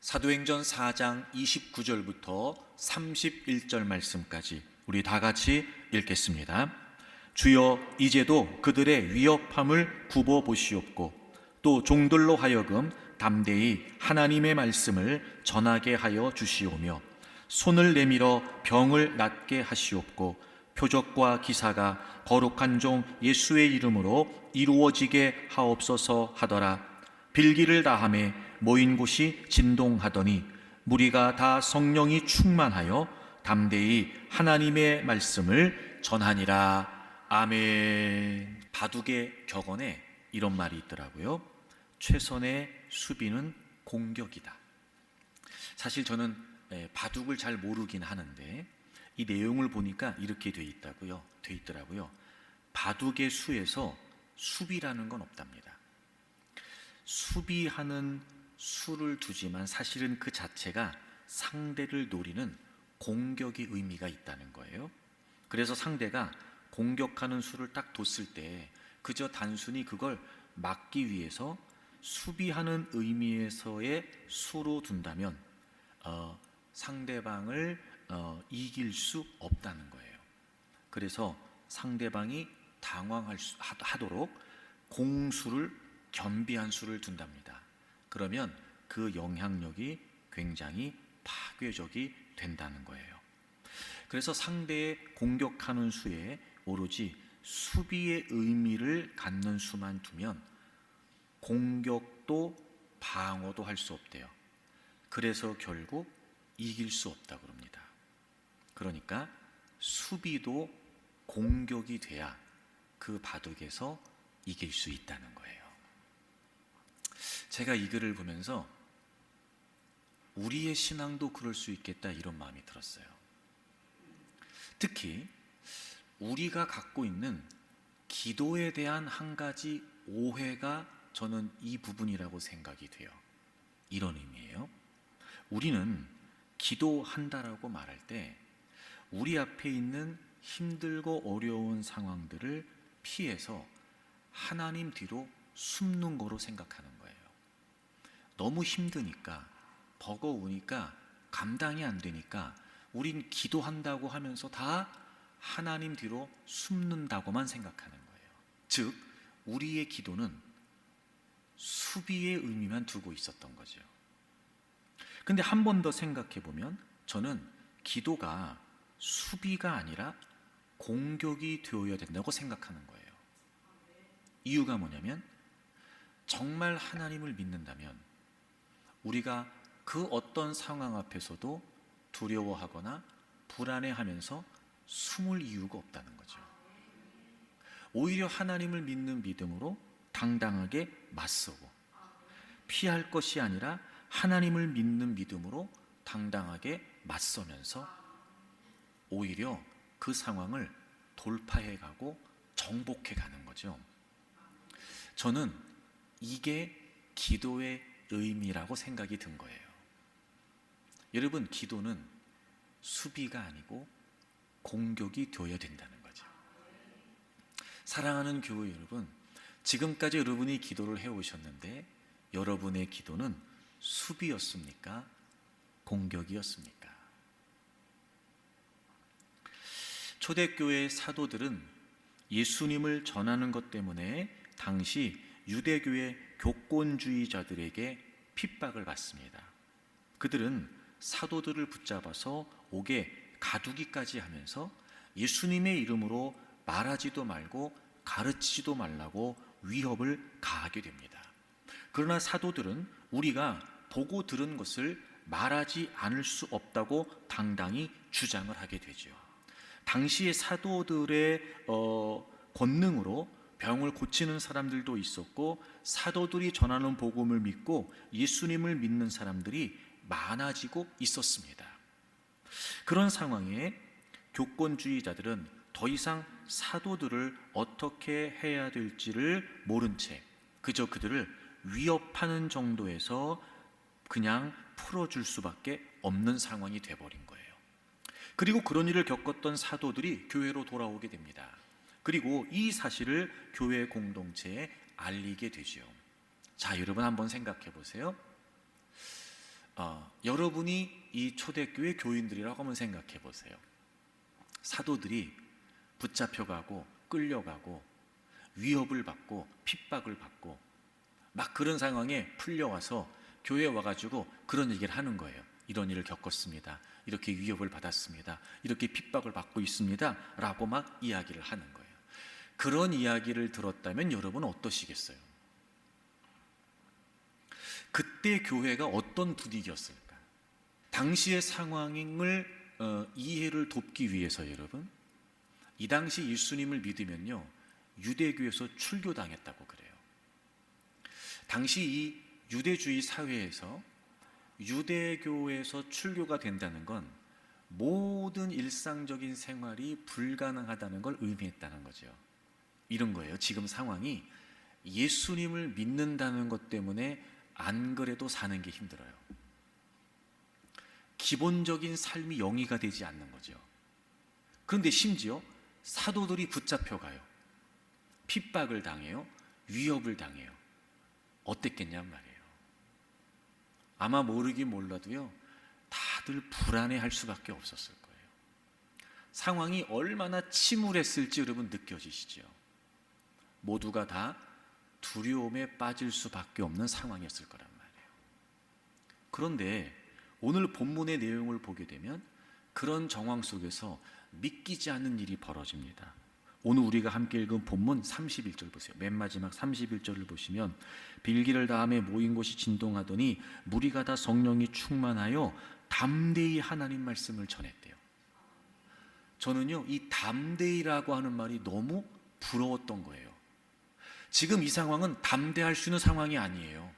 사도행전 4장 29절부터 31절 말씀까지 우리 다 같이 읽겠습니다. 주여, 이제도 그들의 위협함을 굽어 보시옵고 또 종들로 하여금 담대히 하나님의 말씀을 전하게 하여 주시오며 손을 내밀어 병을 낫게 하시옵고 표적과 기사가 거룩한 종 예수의 이름으로 이루어지게 하옵소서 하더라. 빌기를 다하매 모인 곳이 진동하더니 무리가 다 성령이 충만하여 담대히 하나님의 말씀을 전하니라. 아멘. 바둑의 격언에 이런 말이 있더라고요. 최선의 수비는 공격이다. 사실 저는 바둑을 잘 모르긴 하는데 이 내용을 보니까 이렇게 돼 있더라고요. 바둑의 수에서 수비라는 건 없답니다. 수비하는 수를 두지만 사실은 그 자체가 상대를 노리는 공격의 의미가 있다는 거예요. 그래서 상대가 공격하는 수를 딱 뒀을 때 그저 단순히 그걸 막기 위해서 수비하는 의미에서의 수로 둔다면 상대방을 이길 수 없다는 거예요. 그래서 상대방이 당황하도록 공수를 겸비한 수를 둔답니다. 그러면 그 영향력이 굉장히 파괴적이 된다는 거예요. 그래서 상대의 공격하는 수에 오로지 수비의 의미를 갖는 수만 두면 공격도 방어도 할 수 없대요. 그래서 결국 이길 수 없다고 합니다. 그러니까 수비도 공격이 돼야 그 바둑에서 이길 수 있다는 거예요. 제가 이 글을 보면서 우리의 신앙도 그럴 수 있겠다 이런 마음이 들었어요. 특히 우리가 갖고 있는 기도에 대한 한 가지 오해가 저는 이 부분이라고 생각이 돼요. 이런 의미예요. 우리는 기도한다라고 말할 때 우리 앞에 있는 힘들고 어려운 상황들을 피해서 하나님 뒤로 숨는 거로 생각하는 거예요. 너무 힘드니까, 버거우니까, 감당이 안 되니까 우린 기도한다고 하면서 다 하나님 뒤로 숨는다고만 생각하는 거예요. 즉, 우리의 기도는 수비의 의미만 두고 있었던 거죠. 근데 한 번 더 생각해 보면 저는 기도가 수비가 아니라 공격이 되어야 된다고 생각하는 거예요. 이유가 뭐냐면 정말 하나님을 믿는다면 우리가 그 어떤 상황 앞에서도 두려워하거나 불안해하면서 숨을 이유가 없다는 거죠. 오히려 하나님을 믿는 믿음으로 당당하게 맞서고 피할 것이 아니라 하나님을 믿는 믿음으로 당당하게 맞서면서 오히려 그 상황을 돌파해가고 정복해가는 거죠. 저는 이게 기도의 의미라고 생각이 든 거예요. 여러분, 기도는 수비가 아니고 공격이 되어야 된다는 거죠. 사랑하는 교회 여러분, 지금까지 여러분이 기도를 해오셨는데 여러분의 기도는 수비였습니까? 공격이었습니까? 초대교회 사도들은 예수님을 전하는 것 때문에 당시 유대교의 교권주의자들에게 핍박을 받습니다. 그들은 사도들을 붙잡아서 옥에 가두기까지 하면서 예수님의 이름으로 말하지도 말고 가르치지도 말라고 위협을 가하게 됩니다. 그러나 사도들은 우리가 보고 들은 것을 말하지 않을 수 없다고 당당히 주장을 하게 되죠. 당시의 사도들의 권능으로 병을 고치는 사람들도 있었고 사도들이 전하는 복음을 믿고 예수님을 믿는 사람들이 많아지고 있었습니다. 그런 상황에 교권주의자들은 더 이상 사도들을 어떻게 해야 될지를 모른 채 그저 그들을 위협하는 정도에서 그냥 풀어줄 수밖에 없는 상황이 돼버린 거예요. 그리고 그런 일을 겪었던 사도들이 교회로 돌아오게 됩니다. 그리고 이 사실을 교회 공동체에 알리게 되죠. 자, 여러분 한번 생각해 보세요. 여러분이 이 초대교회 교인들이라고 한번 생각해 보세요. 사도들이 붙잡혀가고 끌려가고 위협을 받고 핍박을 받고 막 그런 상황에 풀려와서 교회에 와가지고 그런 얘기를 하는 거예요. 이런 일을 겪었습니다. 이렇게 위협을 받았습니다. 이렇게 핍박을 받고 있습니다. 라고 막 이야기를 하는 거예요. 그런 이야기를 들었다면 여러분은 어떠시겠어요? 그때 교회가 어떤 분위기였을까? 당시의 상황을 이해를 돕기 위해서 여러분, 이 당시 예수님을 믿으면요 유대교에서 출교당했다고 그래요. 당시 이 유대주의 사회에서 유대교에서 출교가 된다는 건 모든 일상적인 생활이 불가능하다는 걸 의미했다는 거죠. 이런 거예요. 지금 상황이 예수님을 믿는다는 것 때문에 안 그래도 사는 게 힘들어요. 기본적인 삶이 영위가 되지 않는 거죠. 그런데 심지어 사도들이 붙잡혀가요. 핍박을 당해요. 위협을 당해요. 어땠겠냔 말이에요. 아마 모르긴 몰라도요 다들 불안해할 수밖에 없었을 거예요. 상황이 얼마나 침울했을지 여러분 느껴지시죠? 모두가 다 두려움에 빠질 수밖에 없는 상황이었을 거란 말이에요. 그런데 오늘 본문의 내용을 보게 되면 그런 정황 속에서 믿기지 않는 일이 벌어집니다. 오늘 우리가 함께 읽은 본문 31절 보세요. 맨 마지막 31절을 보시면 빌기를 다음에 모인 곳이 진동하더니 무리가 다 성령이 충만하여 담대히 하나님 말씀을 전했대요. 저는요 이 담대히라고 하는 말이 너무 부러웠던 거예요. 지금 이 상황은 담대할 수 있는 상황이 아니에요.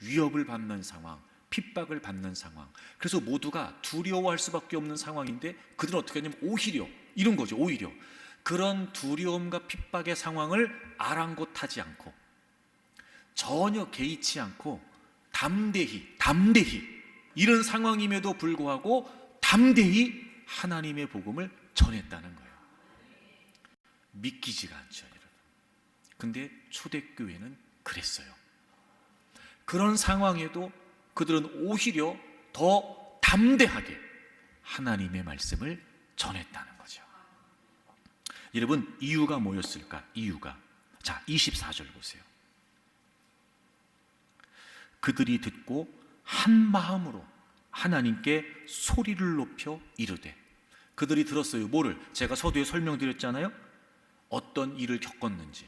위협을 받는 상황, 핍박을 받는 상황. 그래서 모두가 두려워할 수밖에 없는 상황인데 그들은 어떻게 하냐면 오히려 이런 거죠. 오히려 그런 두려움과 핍박의 상황을 아랑곳하지 않고 전혀 개의치 않고 담대히 이런 상황임에도 불구하고 담대히 하나님의 복음을 전했다는 거예요. 믿기지가 않죠, 여러분. 근데 초대교회는 그랬어요. 그런 상황에도 그들은 오히려 더 담대하게 하나님의 말씀을 전했다는 거죠. 여러분, 이유가 뭐였을까? 자, 24절 보세요. 그들이 듣고 한 마음으로 하나님께 소리를 높여 이르되. 그들이 들었어요. 뭐를? 제가 서두에 설명드렸잖아요. 어떤 일을 겪었는지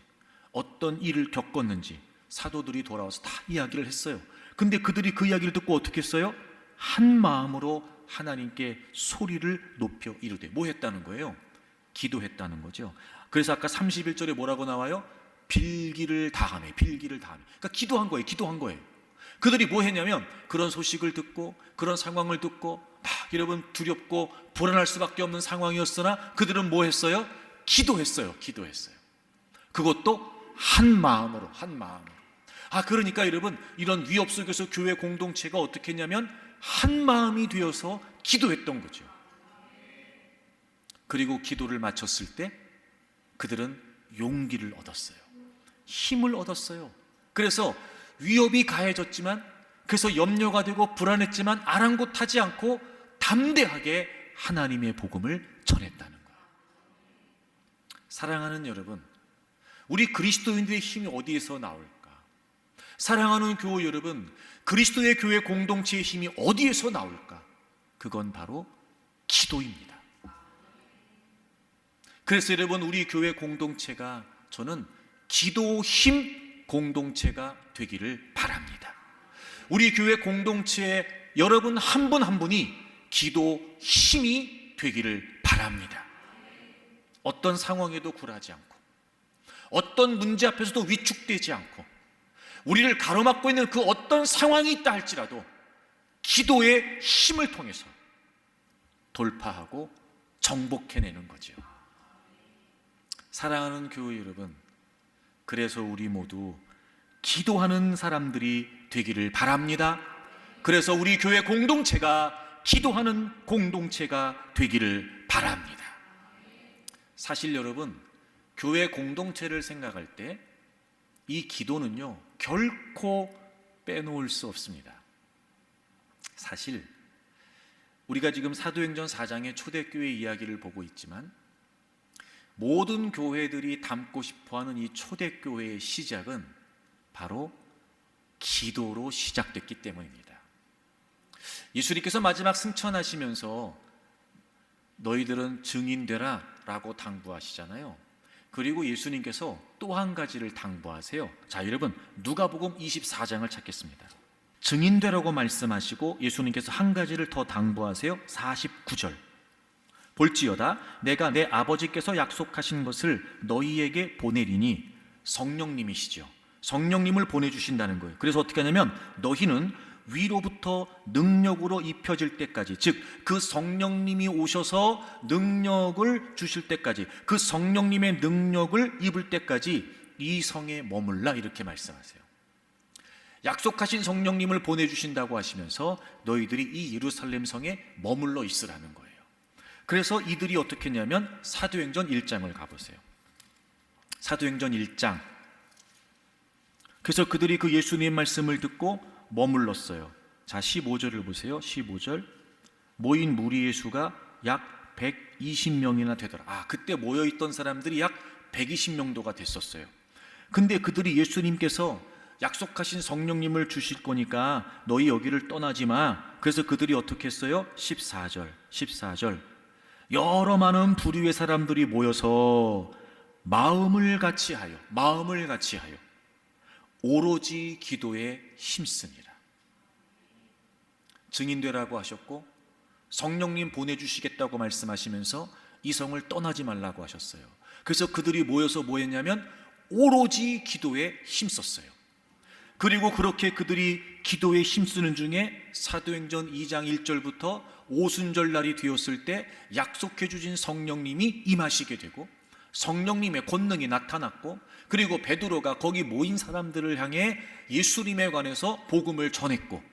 사도들이 돌아와서 다 이야기를 했어요. 근데 그들이 그 이야기를 듣고 어떻게 했어요? 한 마음으로 하나님께 소리를 높여 이르되. 뭐 했다는 거예요? 기도했다는 거죠. 그래서 아까 31절에 뭐라고 나와요? 빌기를 다하며. 그러니까 기도한 거예요. 그들이 뭐 했냐면 그런 소식을 듣고 그런 상황을 듣고 막 여러분 두렵고 불안할 수밖에 없는 상황이었으나 그들은 뭐 했어요? 기도했어요. 그것도 한 마음으로. 그러니까 여러분 이런 위협 속에서 교회 공동체가 어떻게 했냐면 한 마음이 되어서 기도했던 거죠. 그리고 기도를 마쳤을 때 그들은 용기를 얻었어요. 힘을 얻었어요. 그래서 위협이 가해졌지만, 그래서 염려가 되고 불안했지만 아랑곳하지 않고 담대하게 하나님의 복음을 전했다는 거예요. 사랑하는 여러분, 우리 그리스도인들의 힘이 어디에서 나올까? 사랑하는 교우 여러분, 그리스도의 교회 공동체의 힘이 어디에서 나올까? 그건 바로 기도입니다. 그래서 여러분, 우리 교회 공동체가, 저는 기도 힘 공동체가 되기를 바랍니다. 우리 교회 공동체에 여러분 한 분 한 분이 기도 힘이 되기를 바랍니다. 어떤 상황에도 굴하지 않고, 어떤 문제 앞에서도 위축되지 않고, 우리를 가로막고 있는 그 어떤 상황이 있다 할지라도 기도의 힘을 통해서 돌파하고 정복해내는 거죠. 사랑하는 교회 여러분, 그래서 우리 모두 기도하는 사람들이 되기를 바랍니다. 그래서 우리 교회 공동체가 기도하는 공동체가 되기를 바랍니다. 사실 여러분, 교회 공동체를 생각할 때 이 기도는요 결코 빼놓을 수 없습니다. 사실 우리가 지금 사도행전 4장의 초대교회 이야기를 보고 있지만 모든 교회들이 닮고 싶어하는 이 초대교회의 시작은 바로 기도로 시작됐기 때문입니다. 예수님께서 마지막 승천하시면서 너희들은 증인되라 라고 당부하시잖아요. 그리고 예수님께서 또 한 가지를 당부하세요. 자, 여러분 누가복음 24장을 찾겠습니다. 증인되라고 말씀하시고 예수님께서 한 가지를 더 당부하세요. 49절 볼지어다 내가 내 아버지께서 약속하신 것을 너희에게 보내리니, 성령님이시죠. 성령님을 보내주신다는 거예요. 그래서 어떻게 하냐면 너희는 위로부터 능력으로 입혀질 때까지, 즉 그 성령님이 오셔서 능력을 주실 때까지, 그 성령님의 능력을 입을 때까지 이 성에 머물라, 이렇게 말씀하세요. 약속하신 성령님을 보내주신다고 하시면서 너희들이 이 예루살렘 성에 머물러 있으라는 거예요. 그래서 이들이 어떻게 했냐면 사도행전 1장을 가보세요. 사도행전 1장. 그래서 그들이 그 예수님의 말씀을 듣고 머물렀어요. 자, 15절을 보세요. 15절. 모인 무리의 수가 약 120명이나 되더라. 그때 모여있던 사람들이 약 120명도가 됐었어요. 근데 그들이 예수님께서 약속하신 성령님을 주실 거니까 너희 여기를 떠나지 마. 그래서 그들이 어떻게 했어요? 14절. 여러 많은 부류의 사람들이 모여서 마음을 같이 하여 오로지 기도에 힘쓰니라. 증인되라고 하셨고 성령님 보내주시겠다고 말씀하시면서 이 성을 떠나지 말라고 하셨어요. 그래서 그들이 모여서 뭐 했냐면 오로지 기도에 힘썼어요. 그리고 그렇게 그들이 기도에 힘쓰는 중에 사도행전 2장 1절부터 오순절 날이 되었을 때 약속해 주신 성령님이 임하시게 되고 성령님의 권능이 나타났고, 그리고 베드로가 거기 모인 사람들을 향해 예수님에 관해서 복음을 전했고,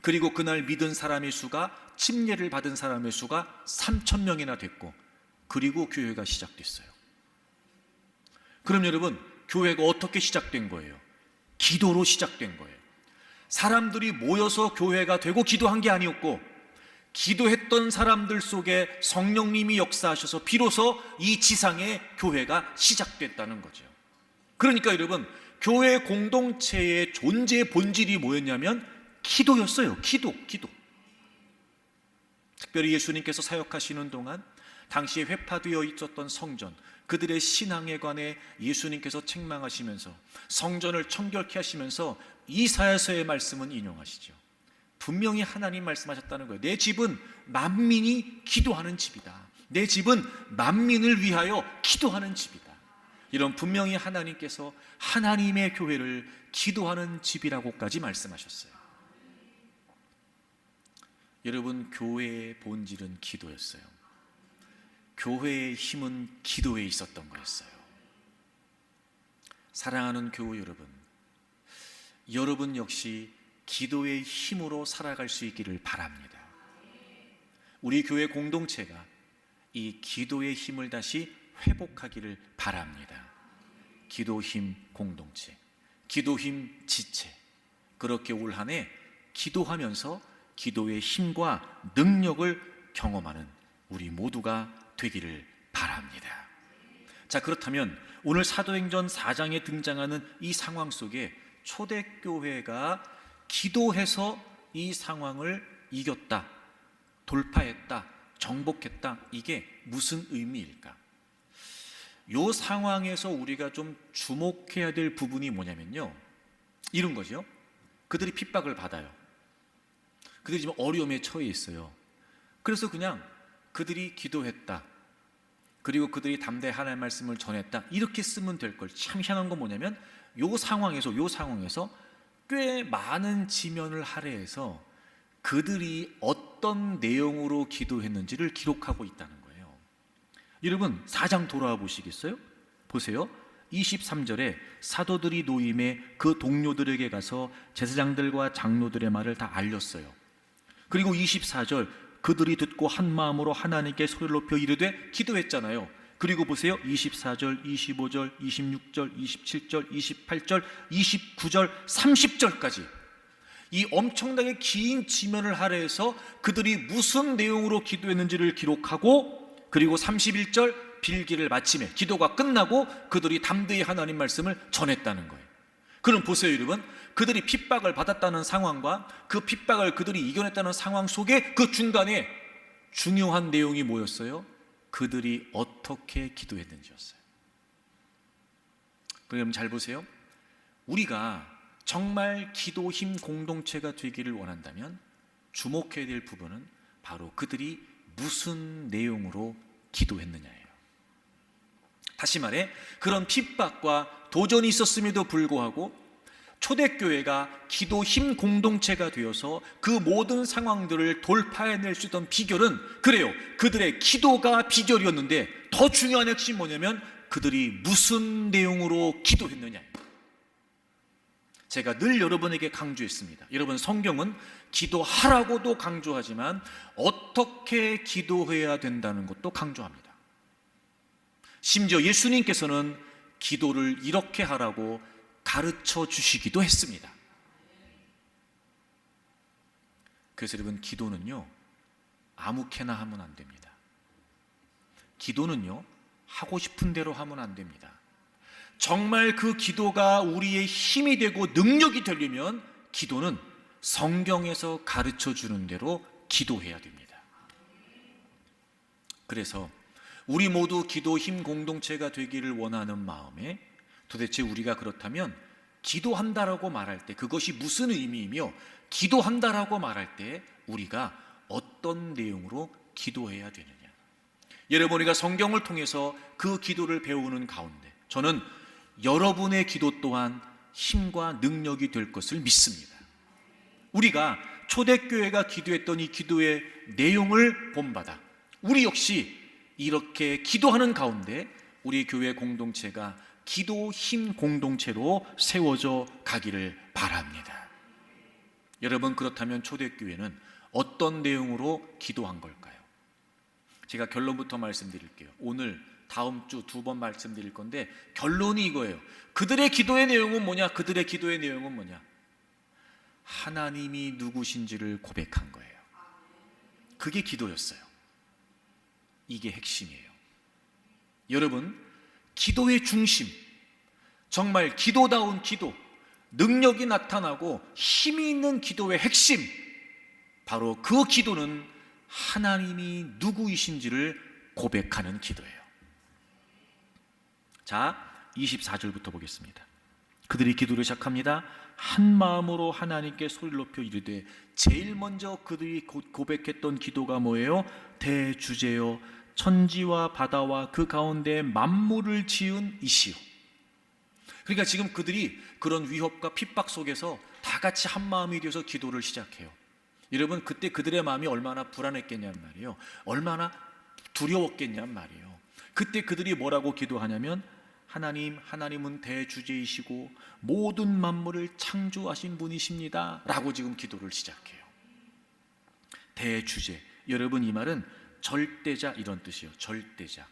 그리고 그날 믿은 사람의 수가, 침례를 받은 사람의 수가 3,000명이나 됐고, 그리고 교회가 시작됐어요. 그럼 여러분, 교회가 어떻게 시작된 거예요? 기도로 시작된 거예요. 사람들이 모여서 교회가 되고 기도한 게 아니었고, 기도했던 사람들 속에 성령님이 역사하셔서 비로소 이 지상의 교회가 시작됐다는 거죠. 그러니까 여러분, 교회 공동체의 존재의 본질이 뭐였냐면 기도였어요. 기도. 특별히 예수님께서 사역하시는 동안 당시에 회파되어 있었던 성전, 그들의 신앙에 관해 예수님께서 책망하시면서 성전을 청결케 하시면서 이사야서의 말씀은 인용하시죠. 분명히 하나님 말씀하셨다는 거예요. 내 집은 만민이 기도하는 집이다. 내 집은 만민을 위하여 기도하는 집이다. 이런 분명히 하나님께서 하나님의 교회를 기도하는 집이라고까지 말씀하셨어요. 여러분, 교회의 본질은 기도였어요. 교회의 힘은 기도에 있었던 거였어요. 사랑하는 교우 여러분, 여러분 역시 기도의 힘으로 살아갈 수 있기를 바랍니다. 우리 교회 공동체가 이 기도의 힘을 다시 회복하기를 바랍니다. 기도 힘 공동체, 기도 힘 지체, 그렇게 올 한 해 기도하면서 기도의 힘과 능력을 경험하는 우리 모두가 되기를 바랍니다. 자, 그렇다면 오늘 사도행전 4장에 등장하는 이 상황 속에 초대교회가 기도해서 이 상황을 이겼다, 돌파했다, 정복했다, 이게 무슨 의미일까? 이 상황에서 우리가 좀 주목해야 될 부분이 뭐냐면요, 이런 거죠. 그들이 핍박을 받아요. 그들이 지금 어려움에 처해 있어요. 그래서 그냥 그들이 기도했다, 그리고 그들이 담대히 하나님의 말씀을 전했다, 이렇게 쓰면 될 걸. 참 희한한 건 뭐냐면 이 상황에서 꽤 많은 지면을 할애해서 그들이 어떤 내용으로 기도했는지를 기록하고 있다는 거예요. 여러분, 4장 돌아와 보시겠어요? 보세요. 23절에 사도들이 노임에 그 동료들에게 가서 제사장들과 장로들의 말을 다 알렸어요. 그리고 24절, 그들이 듣고 한 마음으로 하나님께 소리를 높여 이르되 기도했잖아요. 그리고 보세요. 24절, 25절, 26절, 27절, 28절, 29절, 30절까지 이 엄청나게 긴 지면을 할애해서 그들이 무슨 내용으로 기도했는지를 기록하고, 그리고 31절 빌기를 마치며 기도가 끝나고 그들이 담대히 하나님 말씀을 전했다는 거예요. 그럼 보세요 여러분, 그들이 핍박을 받았다는 상황과 그 핍박을 그들이 이겨냈다는 상황 속에 그 중간에 중요한 내용이 뭐였어요? 그들이 어떻게 기도했는지였어요. 그럼 잘 보세요. 우리가 정말 기도 힘 공동체가 되기를 원한다면 주목해야 될 부분은 바로 그들이 무슨 내용으로 기도했느냐예요. 다시 말해, 그런 핍박과 도전이 있었음에도 불구하고 초대교회가 기도 힘 공동체가 되어서 그 모든 상황들을 돌파해낼 수 있던 비결은, 그래요, 그들의 기도가 비결이었는데 더 중요한 핵심이 뭐냐면 그들이 무슨 내용으로 기도했느냐예요. 제가 늘 여러분에게 강조했습니다. 여러분, 성경은 기도하라고도 강조하지만 어떻게 기도해야 된다는 것도 강조합니다. 심지어 예수님께서는 기도를 이렇게 하라고 가르쳐 주시기도 했습니다. 그래서 여러분, 기도는요 아무렇게나 하면 안 됩니다. 기도는요 하고 싶은 대로 하면 안 됩니다. 정말 그 기도가 우리의 힘이 되고 능력이 되려면 기도는 성경에서 가르쳐 주는 대로 기도해야 됩니다. 그래서 우리 모두 기도 힘 공동체가 되기를 원하는 마음에, 도대체 우리가 그렇다면 기도한다라고 말할 때 그것이 무슨 의미이며, 기도한다라고 말할 때 우리가 어떤 내용으로 기도해야 되느냐. 여러분, 우리가 성경을 통해서 그 기도를 배우는 가운데 저는 여러분의 기도 또한 힘과 능력이 될 것을 믿습니다. 우리가 초대교회가 기도했던 이 기도의 내용을 본받아 우리 역시 이렇게 기도하는 가운데 우리 교회 공동체가 기도 힘 공동체로 세워져 가기를 바랍니다. 여러분, 그렇다면 초대교회는 어떤 내용으로 기도한 걸까요? 제가 결론부터 말씀드릴게요. 오늘 다음 주 2번 말씀드릴 건데 결론이 이거예요. 그들의 기도의 내용은 뭐냐? 그들의 기도의 내용은 뭐냐? 하나님이 누구신지를 고백한 거예요. 그게 기도였어요. 이게 핵심이에요. 여러분, 기도의 중심, 정말 기도다운 기도, 능력이 나타나고 힘이 있는 기도의 핵심, 바로 그 기도는 하나님이 누구이신지를 고백하는 기도예요. 자, 24절부터 보겠습니다. 그들이 기도를 시작합니다. 한 마음으로 하나님께 소리를 높여 이르되, 제일 먼저 그들이 고백했던 기도가 뭐예요? 대주제여 천지와 바다와 그 가운데 만물을 지은 이시요. 그러니까 지금 그들이 그런 위협과 핍박 속에서 다 같이 한 마음이 되어서 기도를 시작해요. 여러분, 그때 그들의 마음이 얼마나 불안했겠냔 말이에요. 얼마나 두려웠겠냔 말이에요. 그때 그들이 뭐라고 기도하냐면, 하나님은 대주제이시고 모든 만물을 창조하신 분이십니다 라고 지금 기도를 시작해요. 대주제, 여러분, 이 말은 절대자 이런 뜻이에요. 절대자.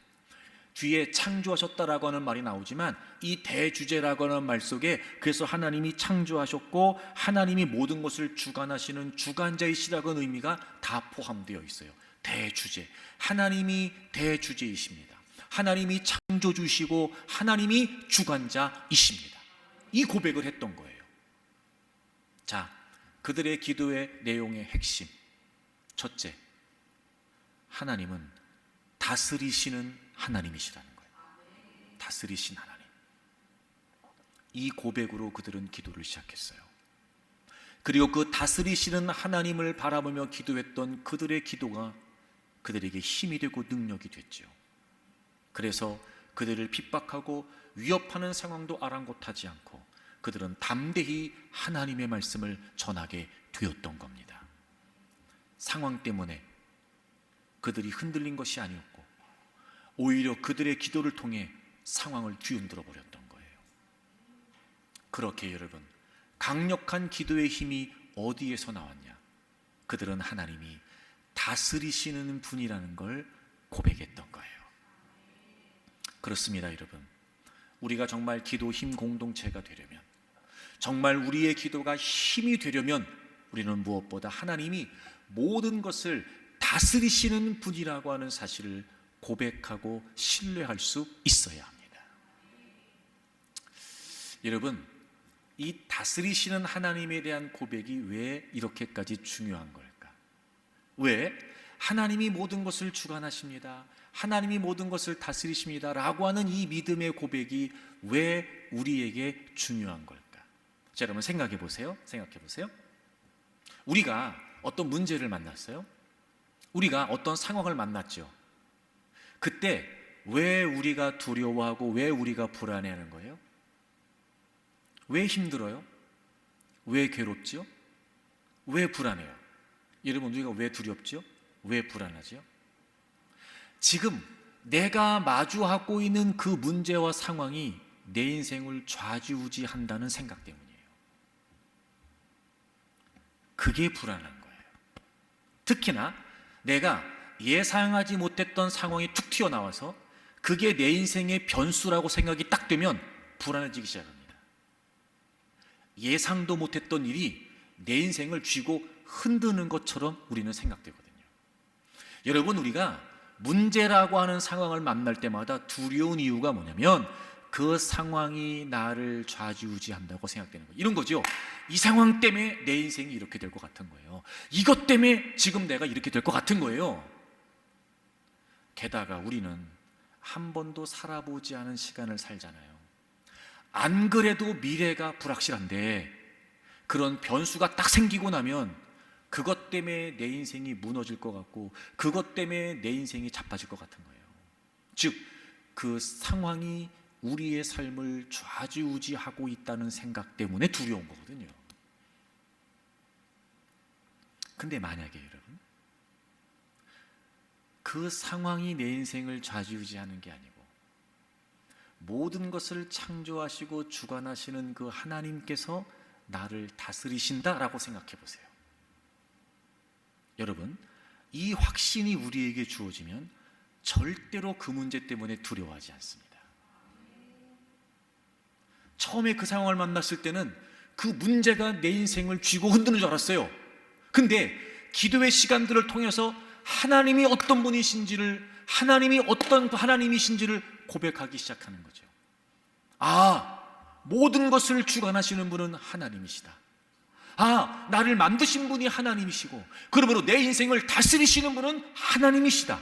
뒤에 창조하셨다라고 하는 말이 나오지만 이 대주제라고 하는 말 속에, 그래서 하나님이 창조하셨고 하나님이 모든 것을 주관하시는 주관자이시라는 의미가 다 포함되어 있어요. 대주제, 하나님이 대주제이십니다. 하나님이 창조주시고 하나님이 주관자이십니다. 이 고백을 했던 거예요. 자, 그들의 기도의 내용의 핵심, 첫째, 하나님은 다스리시는 하나님이시라는 거예요. 다스리신 하나님. 이 고백으로 그들은 기도를 시작했어요. 그리고 그 다스리시는 하나님을 바라보며 기도했던 그들의 기도가 그들에게 힘이 되고 능력이 됐죠. 그래서 그들을 핍박하고 위협하는 상황도 아랑곳하지 않고 그들은 담대히 하나님의 말씀을 전하게 되었던 겁니다. 상황 때문에 그들이 흔들린 것이 아니었고 오히려 그들의 기도를 통해 상황을 뒤흔들어 버렸던 거예요. 그렇게 여러분, 강력한 기도의 힘이 어디에서 나왔냐? 그들은 하나님이 다스리시는 분이라는 걸 고백했던 거예요. 그렇습니다, 여러분. 우리가 정말 기도 힘 공동체가 되려면, 정말 우리의 기도가 힘이 되려면 우리는 무엇보다 하나님이 모든 것을 다스리시는 분이라고 하는 사실을 고백하고 신뢰할 수 있어야 합니다. 여러분, 이 다스리시는 하나님에 대한 고백이 왜 이렇게까지 중요한 걸까? 왜 하나님이 모든 것을 주관하십니다, 하나님이 모든 것을 다스리십니다 라고 하는 이 믿음의 고백이 왜 우리에게 중요한 걸까? 자, 여러분 생각해 보세요. 우리가 어떤 문제를 만났어요. 우리가 어떤 상황을 만났죠. 그때 왜 우리가 두려워하고 왜 우리가 불안해하는 거예요? 왜 힘들어요? 왜 괴롭죠? 왜 불안해요? 여러분, 우리가 왜 두렵죠? 왜 불안하죠? 지금 내가 마주하고 있는 그 문제와 상황이 내 인생을 좌지우지한다는 생각 때문이에요. 그게 불안한 거예요. 특히나 내가 예상하지 못했던 상황이 툭 튀어나와서 그게 내 인생의 변수라고 생각이 딱 되면 불안해지기 시작합니다. 예상도 못했던 일이 내 인생을 쥐고 흔드는 것처럼 우리는 생각되거든요. 여러분, 우리가 문제라고 하는 상황을 만날 때마다 두려운 이유가 뭐냐면 그 상황이 나를 좌지우지한다고 생각되는 거예요. 이런 거죠. 이 상황 때문에 내 인생이 이렇게 될 것 같은 거예요. 이것 때문에 지금 내가 이렇게 될 것 같은 거예요. 게다가 우리는 한 번도 살아보지 않은 시간을 살잖아요. 안 그래도 미래가 불확실한데 그런 변수가 딱 생기고 나면 그것 때문에 내 인생이 무너질 것 같고 그것 때문에 내 인생이 자빠질 것 같은 거예요. 즉, 그 상황이 우리의 삶을 좌지우지하고 있다는 생각 때문에 두려운 거거든요. 근데 만약에 여러분, 그 상황이 내 인생을 좌지우지하는 게 아니고 모든 것을 창조하시고 주관하시는 그 하나님께서 나를 다스리신다라고 생각해 보세요. 여러분, 이 확신이 우리에게 주어지면 절대로 그 문제 때문에 두려워하지 않습니다. 처음에 그 상황을 만났을 때는 그 문제가 내 인생을 쥐고 흔드는 줄 알았어요. 근데 기도의 시간들을 통해서 하나님이 어떤 분이신지를, 하나님이 어떤 하나님이신지를 고백하기 시작하는 거죠. 아, 모든 것을 주관하시는 분은 하나님이시다. 아, 나를 만드신 분이 하나님이시고 그러므로 내 인생을 다스리시는 분은 하나님이시다.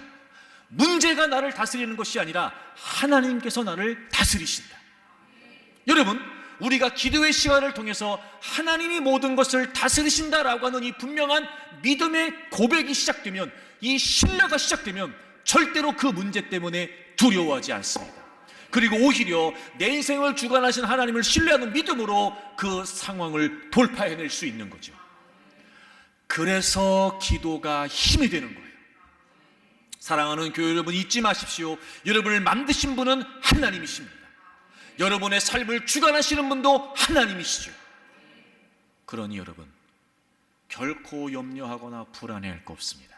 문제가 나를 다스리는 것이 아니라 하나님께서 나를 다스리신다. 여러분, 우리가 기도의 시간을 통해서 하나님이 모든 것을 다스리신다라고 하는 이 분명한 믿음의 고백이 시작되면, 이 신뢰가 시작되면 절대로 그 문제 때문에 두려워하지 않습니다. 그리고 오히려 내 인생을 주관하신 하나님을 신뢰하는 믿음으로 그 상황을 돌파해낼 수 있는 거죠. 그래서 기도가 힘이 되는 거예요. 사랑하는 교회 여러분, 잊지 마십시오. 여러분을 만드신 분은 하나님이십니다. 여러분의 삶을 주관하시는 분도 하나님이시죠. 그러니 여러분, 결코 염려하거나 불안해할 거 없습니다.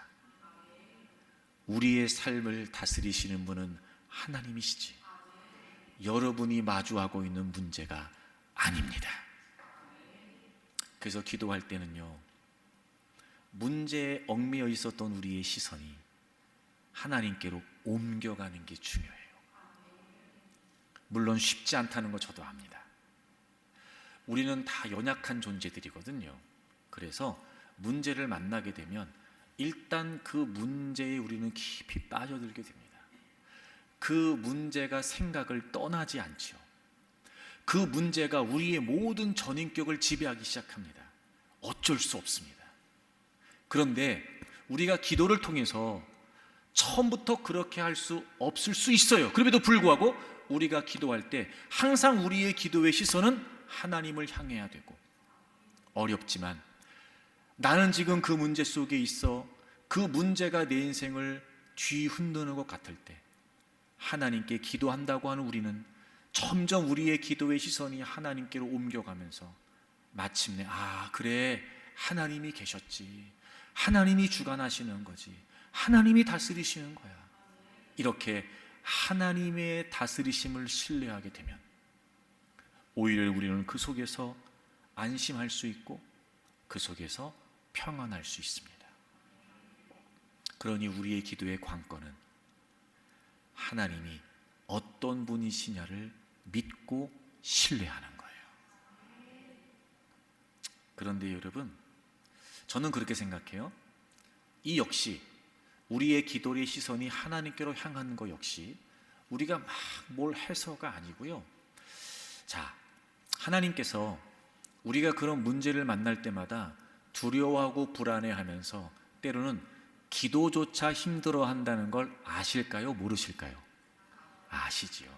우리의 삶을 다스리시는 분은 하나님이시지 여러분이 마주하고 있는 문제가 아닙니다. 그래서 기도할 때는요, 문제에 얽매여 있었던 우리의 시선이 하나님께로 옮겨가는 게 중요해요. 물론 쉽지 않다는 거 저도 압니다. 우리는 다 연약한 존재들이거든요. 그래서 문제를 만나게 되면 일단 그 문제에 우리는 깊이 빠져들게 됩니다. 그 문제가 생각을 떠나지 않죠. 그 문제가 우리의 모든 전인격을 지배하기 시작합니다. 어쩔 수 없습니다. 그런데 우리가 기도를 통해서 처음부터 그렇게 할 수 없을 수 있어요. 그럼에도 불구하고 우리가 기도할 때 항상 우리의 기도의 시선은 하나님을 향해야 되고, 어렵지만 나는 지금 그 문제 속에 있어 그 문제가 내 인생을 뒤흔드는 것 같을 때 하나님께 기도한다고 하는 우리는 점점 우리의 기도의 시선이 하나님께로 옮겨가면서 마침내 아, 그래, 하나님이 계셨지, 하나님이 주관하시는 거지, 하나님이 다스리시는 거야, 이렇게 하나님의 다스리심을 신뢰하게 되면 오히려 우리는 그 속에서 안심할 수 있고 그 속에서 평안할 수 있습니다. 그러니 우리의 기도의 관건은 하나님이 어떤 분이시냐를 믿고 신뢰하는 거예요. 그런데 여러분, 저는 그렇게 생각해요. 이 역시 우리의 기도의 시선이 하나님께로 향하는 것 역시 우리가 막 뭘 해서가 아니고요. 자, 하나님께서 우리가 그런 문제를 만날 때마다 두려워하고 불안해하면서 때로는 기도조차 힘들어한다는 걸 아실까요? 모르실까요? 아시지요.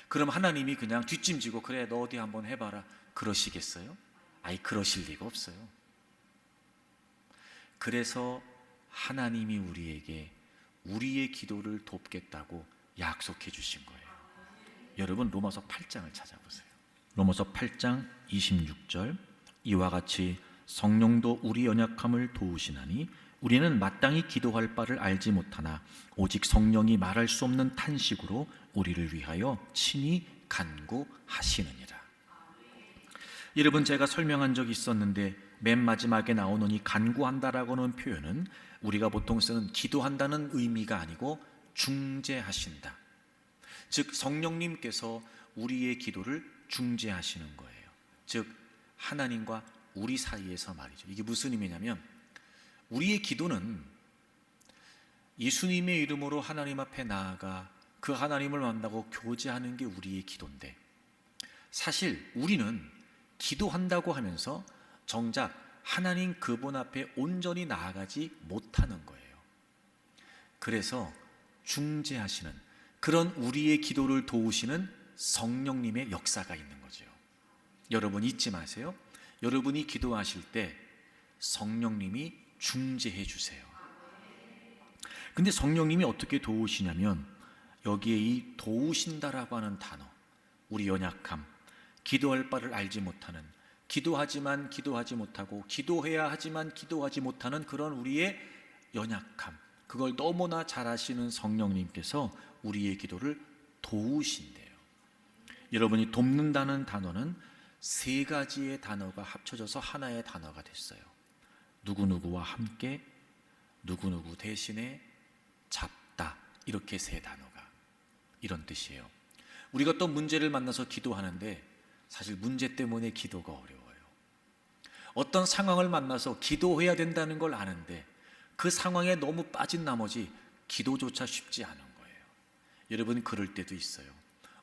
그럼 하나님이 그냥 뒷짐지고 그래 너 어디 한번 해봐라 그러시겠어요? 아이, 그러실 리가 없어요. 그래서 하나님이 우리에게 우리의 기도를 돕겠다고 약속해 주신 거예요. 여러분, 로마서 8장을 찾아보세요. 로마서 8장 26절, 이와 같이 성령도 우리 연약함을 도우시나니 우리는 마땅히 기도할 바를 알지 못하나 오직 성령이 말할 수 없는 탄식으로 우리를 위하여 친히 간구하시느니라. 여러분, 제가 설명한 적이 있었는데 맨 마지막에 나오는 이 간구한다라고는 표현은 우리가 보통 쓰는 기도한다는 의미가 아니고 중재하신다. 즉 성령님께서 우리의 기도를 중재하시는 거예요. 즉 하나님과 우리 사이에서 말이죠. 이게 무슨 의미냐면 우리의 기도는 예수님의 이름으로 하나님 앞에 나아가 그 하나님을 만나고 교제하는 게 우리의 기도인데, 사실 우리는 기도한다고 하면서 정작 하나님 그분 앞에 온전히 나아가지 못하는 거예요. 그래서 중재하시는, 그런 우리의 기도를 도우시는 성령님의 역사가 있는 거죠. 여러분 잊지 마세요. 여러분이 기도하실 때 성령님이 중재해 주세요. 근데 성령님이 어떻게 도우시냐면 여기에 이 도우신다라고 하는 단어, 우리 연약함, 기도할 바를 알지 못하는, 기도하지만 기도하지 못하고 기도해야 하지만 기도하지 못하는 그런 우리의 연약함, 그걸 너무나 잘 아시는 성령님께서 우리의 기도를 도우신대요. 여러분이 돕는다는 단어는 세 가지의 단어가 합쳐져서 하나의 단어가 됐어요. 누구누구와 함께, 누구누구 대신에, 잡다, 이렇게 세 단어가 이런 뜻이에요. 우리가 또 문제를 만나서 기도하는데 사실 문제 때문에 기도가 어려워요. 어떤 상황을 만나서 기도해야 된다는 걸 아는데 그 상황에 너무 빠진 나머지 기도조차 쉽지 않은 거예요. 여러분 그럴 때도 있어요.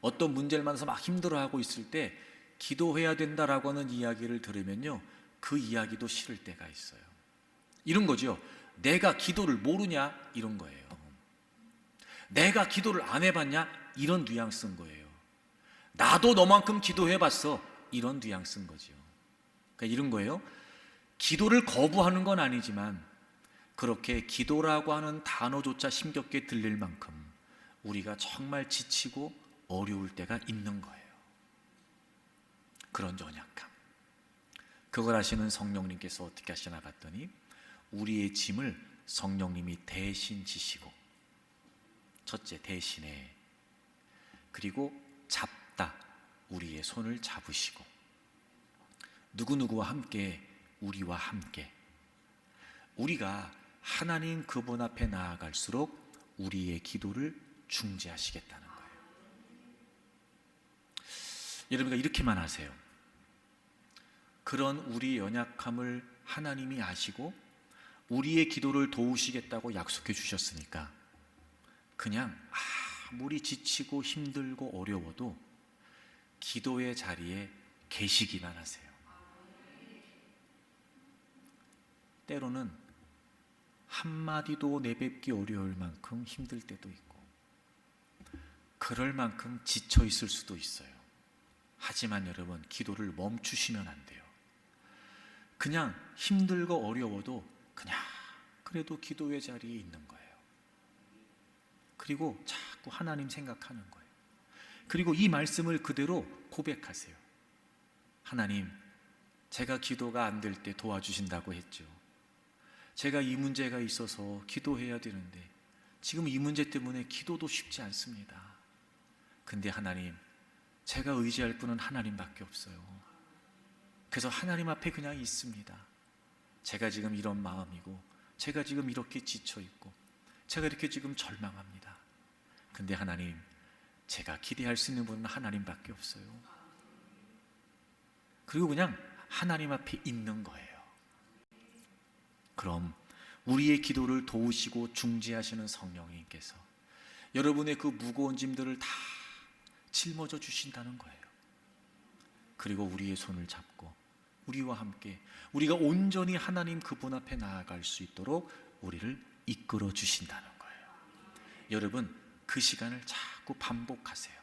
어떤 문제를 만나서 막 힘들어하고 있을 때 기도해야 된다라고 하는 이야기를 들으면요, 그 이야기도 싫을 때가 있어요. 이런 거죠. 내가 기도를 모르냐? 이런 거예요. 내가 기도를 안 해봤냐? 이런 뉘앙스인 거예요. 나도 너만큼 기도해봤어. 이런 뉘앙스인 거죠. 그러니까 이런 거예요. 기도를 거부하는 건 아니지만 그렇게 기도라고 하는 단어조차 힘겹게 들릴 만큼 우리가 정말 지치고 어려울 때가 있는 거예요. 그런 연약함, 그걸 아시는 성령님께서 어떻게 하시나 봤더니 우리의 짐을 성령님이 대신 지시고, 첫째 대신에, 그리고 잡다, 우리의 손을 잡으시고, 누구누구와 함께, 우리와 함께, 우리가 하나님 그분 앞에 나아갈수록 우리의 기도를 중재하시겠다는 거예요. 여러분과 이렇게만 하세요. 그런 우리 연약함을 하나님이 아시고 우리의 기도를 도우시겠다고 약속해 주셨으니까 그냥 아무리 지치고 힘들고 어려워도 기도의 자리에 계시기만 하세요. 때로는 한마디도 내뱉기 어려울 만큼 힘들 때도 있고 그럴 만큼 지쳐 있을 수도 있어요. 하지만 여러분, 기도를 멈추시면 안 돼요. 그냥 힘들고 어려워도 그냥 그래도 기도의 자리에 있는 거예요. 그리고 자꾸 하나님 생각하는 거예요. 그리고 이 말씀을 그대로 고백하세요. 하나님, 제가 기도가 안 될 때 도와주신다고 했죠. 제가 이 문제가 있어서 기도해야 되는데 지금 이 문제 때문에 기도도 쉽지 않습니다. 근데 하나님, 제가 의지할 분은 하나님밖에 없어요. 그래서 하나님 앞에 그냥 있습니다. 제가 지금 이런 마음이고, 제가 지금 이렇게 지쳐 있고, 제가 이렇게 지금 절망합니다. 근데 하나님, 제가 기대할 수 있는 분은 하나님밖에 없어요. 그리고 그냥 하나님 앞에 있는 거예요. 그럼 우리의 기도를 도우시고 중재하시는 성령님께서 여러분의 그 무거운 짐들을 다 짊어져 주신다는 거예요. 그리고 우리의 손을 잡고 우리와 함께 우리가 온전히 하나님 그분 앞에 나아갈 수 있도록 우리를 이끌어 주신다는 거예요. 여러분, 그 시간을 자꾸 반복하세요.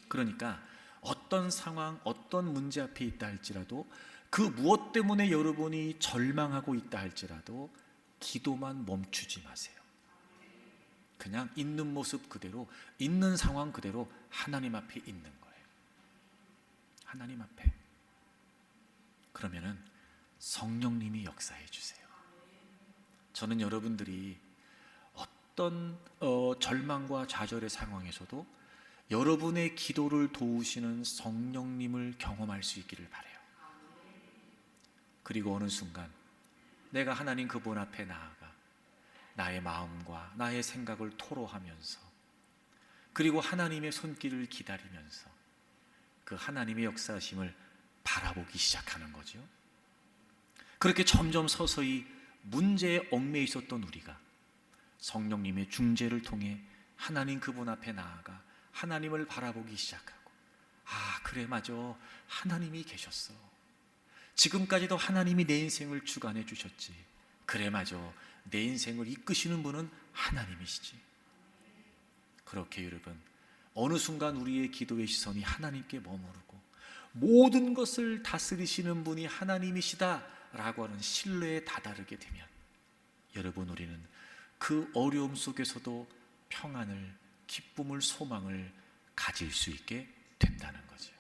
그러니까 어떤 상황, 어떤 문제 앞에 있다 할지라도, 그 무엇 때문에 여러분이 절망하고 있다 할지라도 기도만 멈추지 마세요. 그냥 있는 모습 그대로, 있는 상황 그대로 하나님 앞에 있는 거예요. 하나님 앞에. 그러면은 성령님이 역사해 주세요. 저는 여러분들이 어떤 절망과 좌절의 상황에서도 여러분의 기도를 도우시는 성령님을 경험할 수 있기를 바라요. 그리고 어느 순간 내가 하나님 그분 앞에 나아가 나의 마음과 나의 생각을 토로하면서, 그리고 하나님의 손길을 기다리면서 그 하나님의 역사하심을 바라보기 시작하는 거죠. 그렇게 점점 서서히 문제에 얽매여 있었던 우리가 성령님의 중재를 통해 하나님 그분 앞에 나아가 하나님을 바라보기 시작하고, 아, 그래, 맞아, 하나님이 계셨어. 지금까지도 하나님이 내 인생을 주관해 주셨지. 그래, 맞아, 내 인생을 이끄시는 분은 하나님이시지. 그렇게 여러분, 어느 순간 우리의 기도의 시선이 하나님께 머무르고 모든 것을 다스리시는 분이 하나님이시다라고 하는 신뢰에 다다르게 되면, 여러분, 우리는 그 어려움 속에서도 평안을, 기쁨을, 소망을 가질 수 있게 된다는 거죠.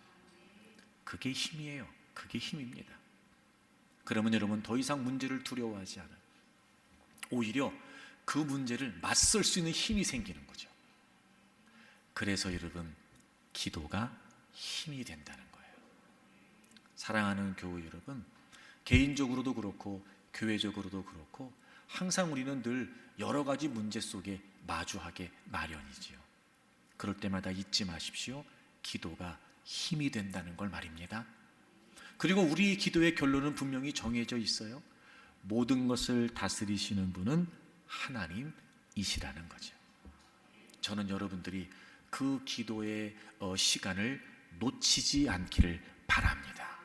그게 힘이에요. 그게 힘입니다. 그러면 여러분 더 이상 문제를 두려워하지 않아요. 오히려 그 문제를 맞설 수 있는 힘이 생기는 거죠. 그래서 여러분, 기도가 힘이 된다는 거예요. 사랑하는 교우 여러분, 개인적으로도 그렇고 교회적으로도 그렇고 항상 우리는 늘 여러 가지 문제 속에 마주하게 마련이지요. 그럴 때마다 잊지 마십시오. 기도가 힘이 된다는 걸 말입니다. 그리고 우리의 기도의 결론은 분명히 정해져 있어요. 모든 것을 다스리시는 분은 하나님이시라는 거죠. 저는 여러분들이 그 기도의 시간을 놓치지 않기를 바랍니다.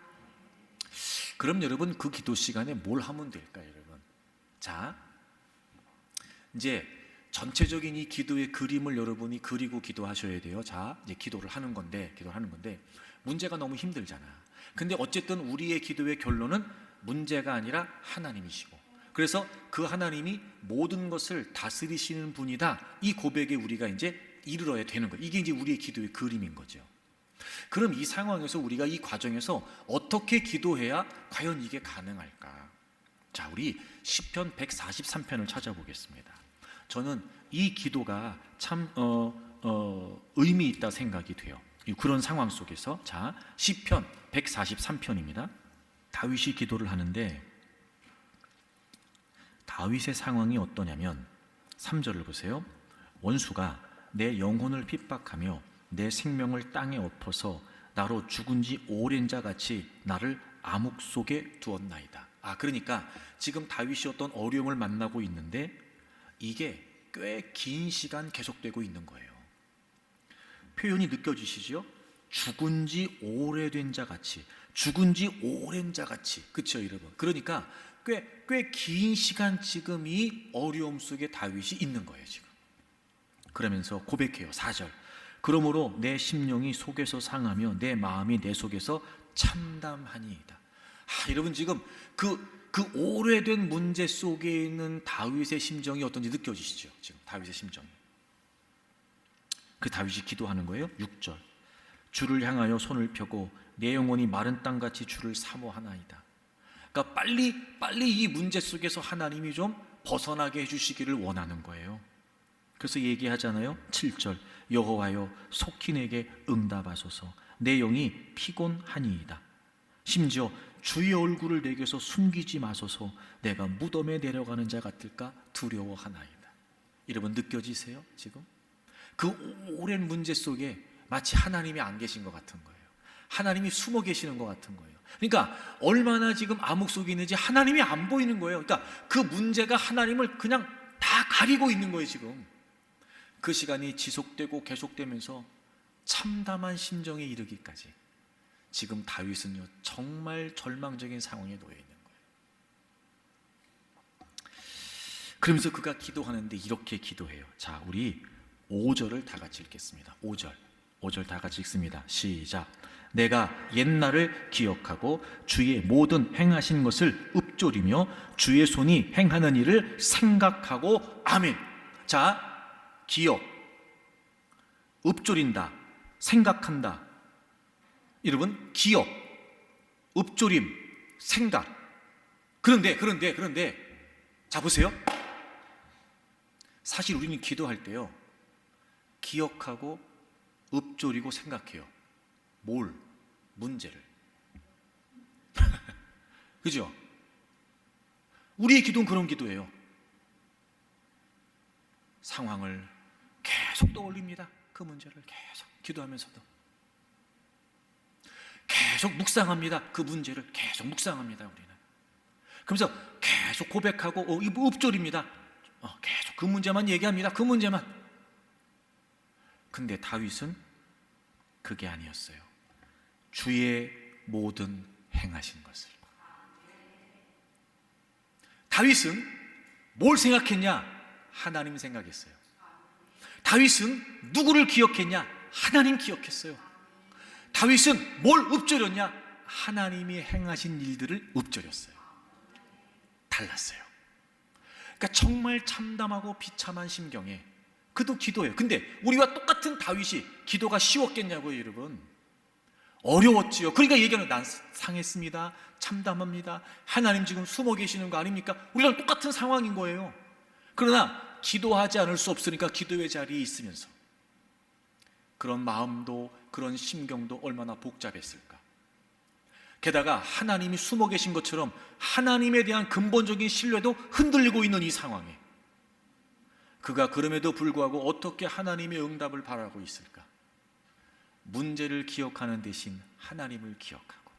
그럼 여러분, 그 기도 시간에 뭘 하면 될까요, 여러분? 자, 이제 전체적인 이 기도의 그림을 여러분이 그리고 기도하셔야 돼요. 자, 이제 기도를 하는 건데 문제가 너무 힘들잖아. 근데 어쨌든 우리의 기도의 결론은 문제가 아니라 하나님이시고, 그래서 그 하나님이 모든 것을 다스리시는 분이다, 이 고백에 우리가 이제 이르러야 되는 거예요. 이게 이제 우리의 기도의 그림인 거죠. 그럼 이 상황에서 우리가 이 과정에서 어떻게 기도해야 과연 이게 가능할까? 자, 우리 시편 143편을 찾아보겠습니다. 저는 이 기도가 참 의미 있다 생각이 돼요. 그런 상황 속에서, 자, 시편 143편입니다. 다윗이 기도를 하는데, 다윗의 상황이 어떠냐면 3절을 보세요. 원수가 내 영혼을 핍박하며 내 생명을 땅에 엎어서 나로 죽은 지 오랜 자 같이 나를 암흑 속에 두었나이다. 그러니까 지금 다윗이 어떤 어려움을 만나고 있는데 이게 꽤 긴 시간 계속되고 있는 거예요. 표현이 느껴지시죠? 죽은 지 오래된 자 같이, 죽은 지 오랜 자 같이, 그렇죠, 여러분? 그러니까 꽤 긴 시간 지금 이 어려움 속에 다윗이 있는 거예요, 지금. 그러면서 고백해요. 4절. 그러므로 내 심령이 속에서 상하며 내 마음이 내 속에서 참담하니이다. 여러분, 지금 그 오래된 문제 속에 있는 다윗의 심정이 어떤지 느껴지시죠? 지금 다윗의 심정이. 그 다윗이 기도하는 거예요. 6절. 주를 향하여 손을 펴고 내 영혼이 마른 땅같이 주를 사모하나이다. 그러니까 빨리 이 문제 속에서 하나님이 좀 벗어나게 해주시기를 원하는 거예요. 그래서 얘기하잖아요. 7절. 여호와여 속히 내게 응답하소서. 내 영이 피곤하니이다. 심지어 주의 얼굴을 내게서 숨기지 마소서, 내가 무덤에 내려가는 자 같을까 두려워하나이다. 여러분 느껴지세요? 지금 그 오랜 문제 속에 마치 하나님이 안 계신 것 같은 거예요. 하나님이 숨어 계시는 것 같은 거예요. 그러니까 얼마나 지금 암흑 속에 있는지 하나님이 안 보이는 거예요. 그러니까 그 문제가 하나님을 그냥 다 가리고 있는 거예요. 지금 그 시간이 지속되고 계속되면서 참담한 심정에 이르기까지 지금 다윗은요 정말 절망적인 상황에 놓여 있는 거예요. 그러면서 그가 기도하는데 이렇게 기도해요. 자, 우리 5절을 다 같이 읽겠습니다. 5절 다 같이 읽습니다. 시작. 내가 옛날을 기억하고 주의 모든 행하신 것을 읊조리며 주의 손이 행하는 일을 생각하고. 아멘. 자, 기억, 읊조린다, 생각한다. 여러분, 기억, 읊조림, 생각. 그런데 자 보세요. 사실 우리는 기도할 때요 기억하고 읊조리고 생각해요. 뭘? 문제를. 그죠? 우리의 기도는 그런 기도예요. 상황을 계속 떠올립니다. 그 문제를 계속 기도하면서도 계속 묵상합니다. 그 문제를 계속 묵상합니다. 우리는 그러면서 계속 고백하고 읊조립니다. 계속 그 문제만 얘기합니다. 그 문제만. 근데 다윗은 그게 아니었어요. 주의 모든 행하신 것을. 다윗은 뭘 생각했냐? 하나님 생각했어요. 다윗은 누구를 기억했냐? 하나님 기억했어요. 다윗은 뭘 읊조렸냐? 하나님이 행하신 일들을 읊조렸어요. 달랐어요. 그러니까 정말 참담하고 비참한 심경에 그도 기도해요. 근데 우리와 똑같은 다윗이 기도가 쉬웠겠냐고요, 여러분? 어려웠지요. 그러니까 얘기하는, 난 상했습니다, 참담합니다, 하나님 지금 숨어 계시는 거 아닙니까? 우리랑 똑같은 상황인 거예요. 그러나 기도하지 않을 수 없으니까 기도의 자리에 있으면서 그런 마음도 그런 심경도 얼마나 복잡했을까. 게다가 하나님이 숨어 계신 것처럼 하나님에 대한 근본적인 신뢰도 흔들리고 있는 이 상황에 그가 그럼에도 불구하고 어떻게 하나님의 응답을 바라고 있을까? 문제를 기억하는 대신 하나님을 기억하고,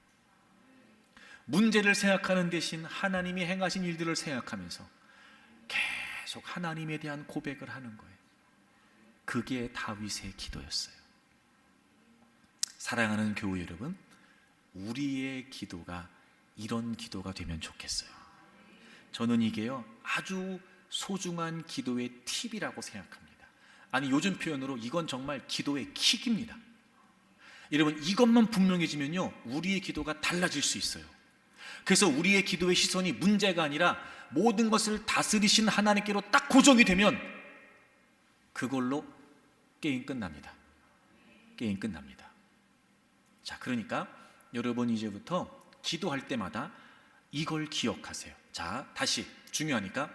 문제를 생각하는 대신 하나님이 행하신 일들을 생각하면서 계속 하나님에 대한 고백을 하는 거예요. 그게 다윗의 기도였어요. 사랑하는 교우 여러분, 우리의 기도가 이런 기도가 되면 좋겠어요. 저는 이게요 아주 소중한 기도의 팁이라고 생각합니다. 아니, 요즘 표현으로 이건 정말 기도의 킥입니다. 여러분, 이것만 분명해지면요 우리의 기도가 달라질 수 있어요. 그래서 우리의 기도의 시선이 문제가 아니라 모든 것을 다스리신 하나님께로 딱 고정이 되면 그걸로 게임 끝납니다. 게임 끝납니다. 자, 그러니까 여러분 이제부터 기도할 때마다 이걸 기억하세요. 자, 다시 중요하니까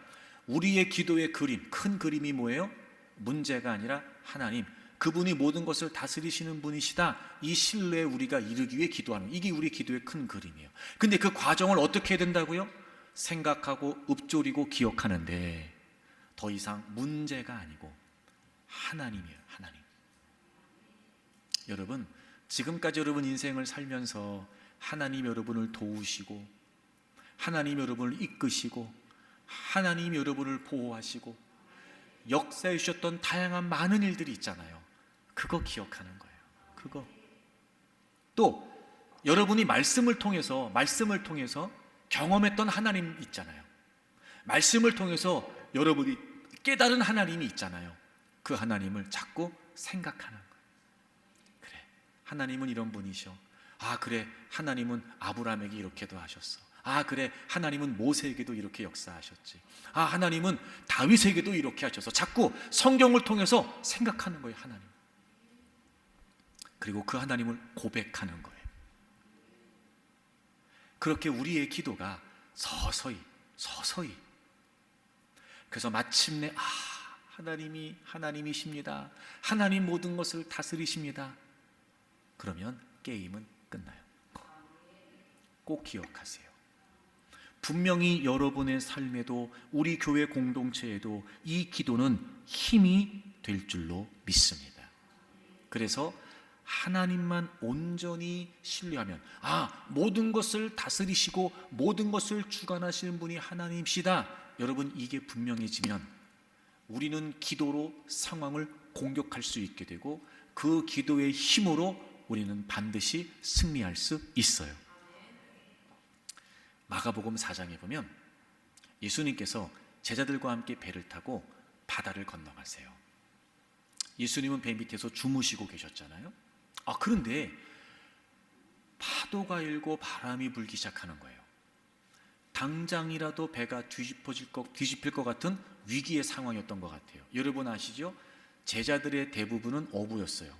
우리의 기도의 그림, 큰 그림이 뭐예요? 문제가 아니라 하나님, 그분이 모든 것을 다스리시는 분이시다, 이 신뢰에 우리가 이르기 위해 기도하는, 이게 우리 기도의 큰 그림이에요. 근데 그 과정을 어떻게 해야 된다고요? 생각하고 읊조리고 기억하는데 더 이상 문제가 아니고 하나님이에요. 하나님. 여러분, 지금까지 여러분 인생을 살면서 하나님 여러분을 도우시고 하나님 여러분을 이끄시고 하나님 여러분을 보호하시고 역사해 주셨던 다양한 많은 일들이 있잖아요. 그거 기억하는 거예요. 그거. 또 여러분이 말씀을 통해서 경험했던 하나님 있잖아요. 말씀을 통해서 여러분이 깨달은 하나님이 있잖아요. 그 하나님을 자꾸 생각하는 거예요. 그래, 하나님은 이런 분이셔. 아, 그래, 하나님은 아브라함에게 이렇게도 하셨어. 아, 그래, 하나님은 모세에게도 이렇게 역사하셨지. 아, 하나님은 다윗에게도 이렇게 하셔서 자꾸 성경을 통해서 생각하는 거예요. 하나님. 그리고 그 하나님을 고백하는 거예요. 그렇게 우리의 기도가 서서히 그래서 마침내 하나님이 하나님이십니다, 하나님 모든 것을 다스리십니다, 그러면 게임은 끝나요. 꼭 기억하세요. 분명히 여러분의 삶에도 우리 교회 공동체에도 이 기도는 힘이 될 줄로 믿습니다. 그래서 하나님만 온전히 신뢰하면, 모든 것을 다스리시고 모든 것을 주관하시는 분이 하나님이시다, 여러분 이게 분명해지면 우리는 기도로 상황을 공격할 수 있게 되고 그 기도의 힘으로 우리는 반드시 승리할 수 있어요. 마가복음 4장에 보면 예수님께서 제자들과 함께 배를 타고 바다를 건너가세요. 예수님은 배 밑에서 주무시고 계셨잖아요. 그런데 파도가 일고 바람이 불기 시작하는 거예요. 당장이라도 배가 뒤집힐 것 같은 위기의 상황이었던 것 같아요. 여러분 아시죠? 제자들의 대부분은 어부였어요.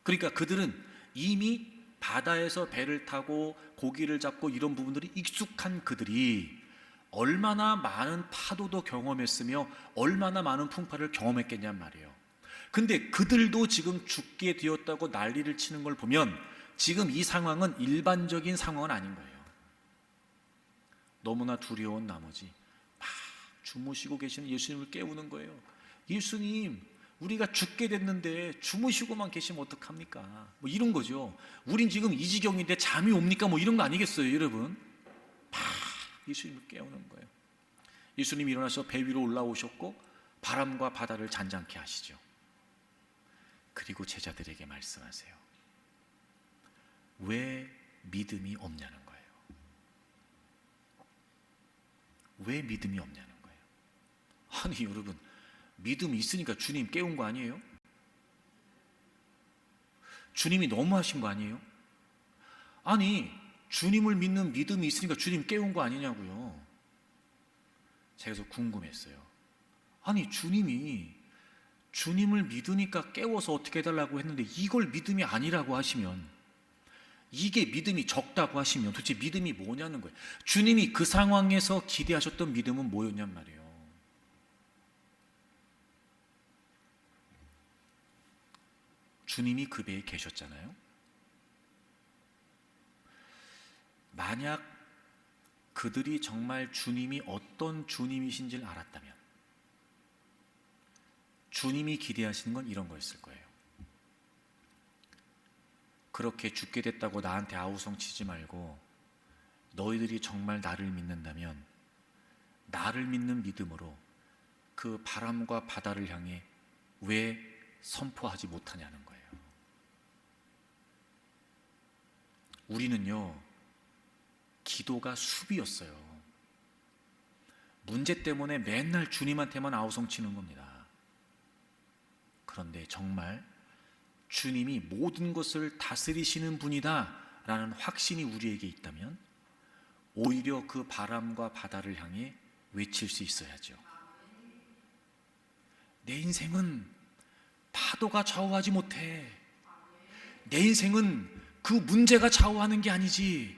그러니까 그들은 이미 바다에서 배를 타고 고기를 잡고 이런 부분들이 익숙한 그들이 얼마나 많은 파도도 경험했으며 얼마나 많은 풍파를 경험했겠냔 말이에요. 근데 그들도 지금 죽게 되었다고 난리를 치는 걸 보면 지금 이 상황은 일반적인 상황은 아닌 거예요. 너무나 두려운 나머지 막 주무시고 계시는 예수님을 깨우는 거예요. 예수님, 우리가 죽게 됐는데 주무시고만 계시면 어떡합니까? 이런 거죠. 우린 지금 이 지경인데 잠이 옵니까? 이런 거 아니겠어요, 여러분? 막 예수님을 깨우는 거예요. 예수님이 일어나서 배 위로 올라오셨고 바람과 바다를 잔잔케 하시죠. 그리고 제자들에게 말씀하세요. 왜 믿음이 없냐는 거예요. 왜 믿음이 없냐는 거예요. 아니 여러분, 믿음이 있으니까 주님 깨운 거 아니에요? 주님이 너무하신 거 아니에요? 아니 주님을 믿는 믿음이 있으니까 주님 깨운 거 아니냐고요. 제가 그래서 궁금했어요. 아니 주님을 믿으니까 깨워서 어떻게 해달라고 했는데 이걸 믿음이 아니라고 하시면, 이게 믿음이 적다고 하시면 도대체 믿음이 뭐냐는 거예요. 주님이 그 상황에서 기대하셨던 믿음은 뭐였냔 말이에요. 주님이 그 배에 계셨잖아요. 만약 그들이 정말 주님이 어떤 주님이신지를 알았다면 주님이 기대하시는 건 이런 거였을 거예요. 그렇게 죽게 됐다고 나한테 아우성 치지 말고 너희들이 정말 나를 믿는다면 나를 믿는 믿음으로 그 바람과 바다를 향해 왜 선포하지 못하냐는 거예요. 우리는요, 기도가 수비였어요. 문제 때문에 맨날 주님한테만 아우성 치는 겁니다. 그런데 정말 주님이 모든 것을 다스리시는 분이다 라는 확신이 우리에게 있다면 오히려 그 바람과 바다를 향해 외칠 수 있어야죠. 내 인생은 파도가 좌우하지 못해. 내 인생은 그 문제가 좌우하는 게 아니지.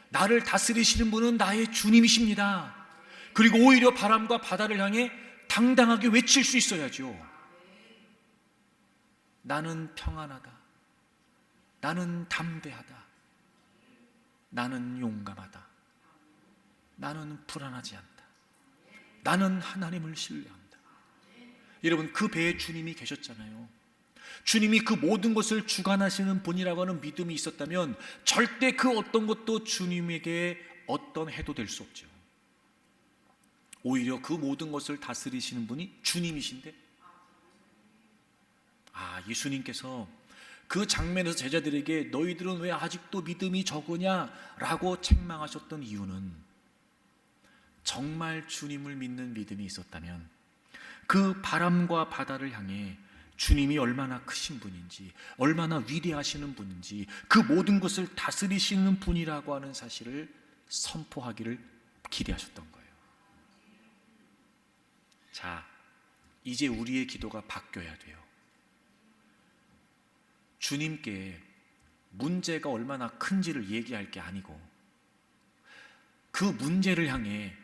나를 다스리시는 분은 나의 주님이십니다. 그리고 오히려 바람과 바다를 향해 당당하게 외칠 수 있어야죠. 나는 평안하다. 나는 담대하다. 나는 용감하다. 나는 불안하지 않다. 나는 하나님을 신뢰한다. 여러분, 그 배에 주님이 계셨잖아요. 주님이 그 모든 것을 주관하시는 분이라고 하는 믿음이 있었다면 절대 그 어떤 것도 주님에게 어떤 해도 될 수 없죠. 오히려 그 모든 것을 다스리시는 분이 주님이신데, 예수님께서 그 장면에서 제자들에게 너희들은 왜 아직도 믿음이 적으냐라고 책망하셨던 이유는 정말 주님을 믿는 믿음이 있었다면 그 바람과 바다를 향해 주님이 얼마나 크신 분인지, 얼마나 위대하시는 분인지, 그 모든 것을 다스리시는 분이라고 하는 사실을 선포하기를 기대하셨던 거예요. 자, 이제 우리의 기도가 바뀌어야 돼요. 주님께 문제가 얼마나 큰지를 얘기할 게 아니고 그 문제를 향해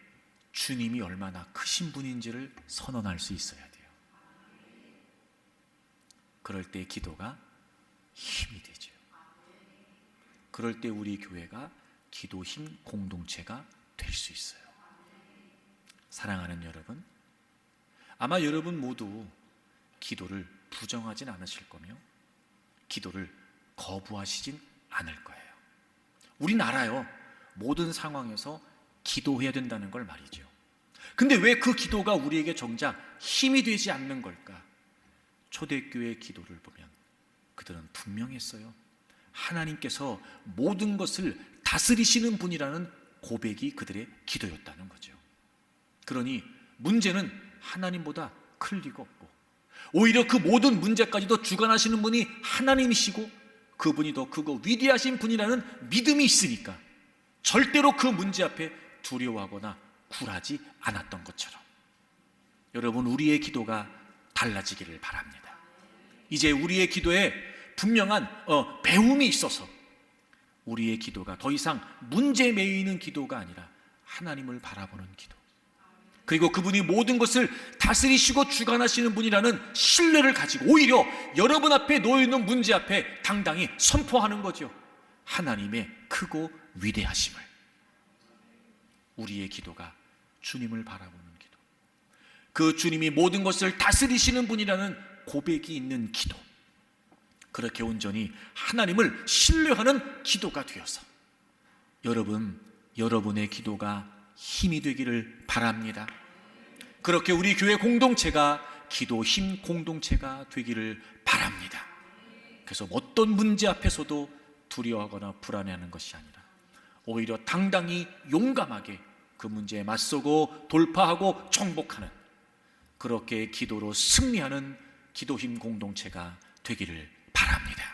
주님이 얼마나 크신 분인지를 선언할 수 있어야 돼요. 그럴 때 기도가 힘이 되죠. 그럴 때 우리 교회가 기도 힘 공동체가 될 수 있어요. 사랑하는 여러분, 아마 여러분 모두 기도를 부정하진 않으실 거며 기도를 거부하시진 않을 거예요. 우린 알아요. 모든 상황에서 기도해야 된다는 걸 말이죠. 근데 왜 그 기도가 우리에게 정작 힘이 되지 않는 걸까? 초대교회 기도를 보면 그들은 분명했어요. 하나님께서 모든 것을 다스리시는 분이라는 고백이 그들의 기도였다는 거죠. 그러니 문제는 하나님보다 클 리가 없고, 오히려 그 모든 문제까지도 주관하시는 분이 하나님이시고 그분이 더 크고 위대하신 분이라는 믿음이 있으니까 절대로 그 문제 앞에 두려워하거나 굴하지 않았던 것처럼, 여러분, 우리의 기도가 달라지기를 바랍니다. 이제 우리의 기도에 분명한 배움이 있어서 우리의 기도가 더 이상 문제 매이는 기도가 아니라 하나님을 바라보는 기도, 그리고 그분이 모든 것을 다스리시고 주관하시는 분이라는 신뢰를 가지고 오히려 여러분 앞에 놓여있는 문제 앞에 당당히 선포하는 거죠. 하나님의 크고 위대하심을. 우리의 기도가 주님을 바라보는 기도, 그 주님이 모든 것을 다스리시는 분이라는 고백이 있는 기도, 그렇게 온전히 하나님을 신뢰하는 기도가 되어서 여러분의 기도가 힘이 되기를 바랍니다. 그렇게 우리 교회 공동체가 기도 힘 공동체가 되기를 바랍니다. 그래서 어떤 문제 앞에서도 두려워하거나 불안해하는 것이 아니라 오히려 당당히 용감하게 그 문제에 맞서고 돌파하고 정복하는, 그렇게 기도로 승리하는 기도 힘 공동체가 되기를 바랍니다.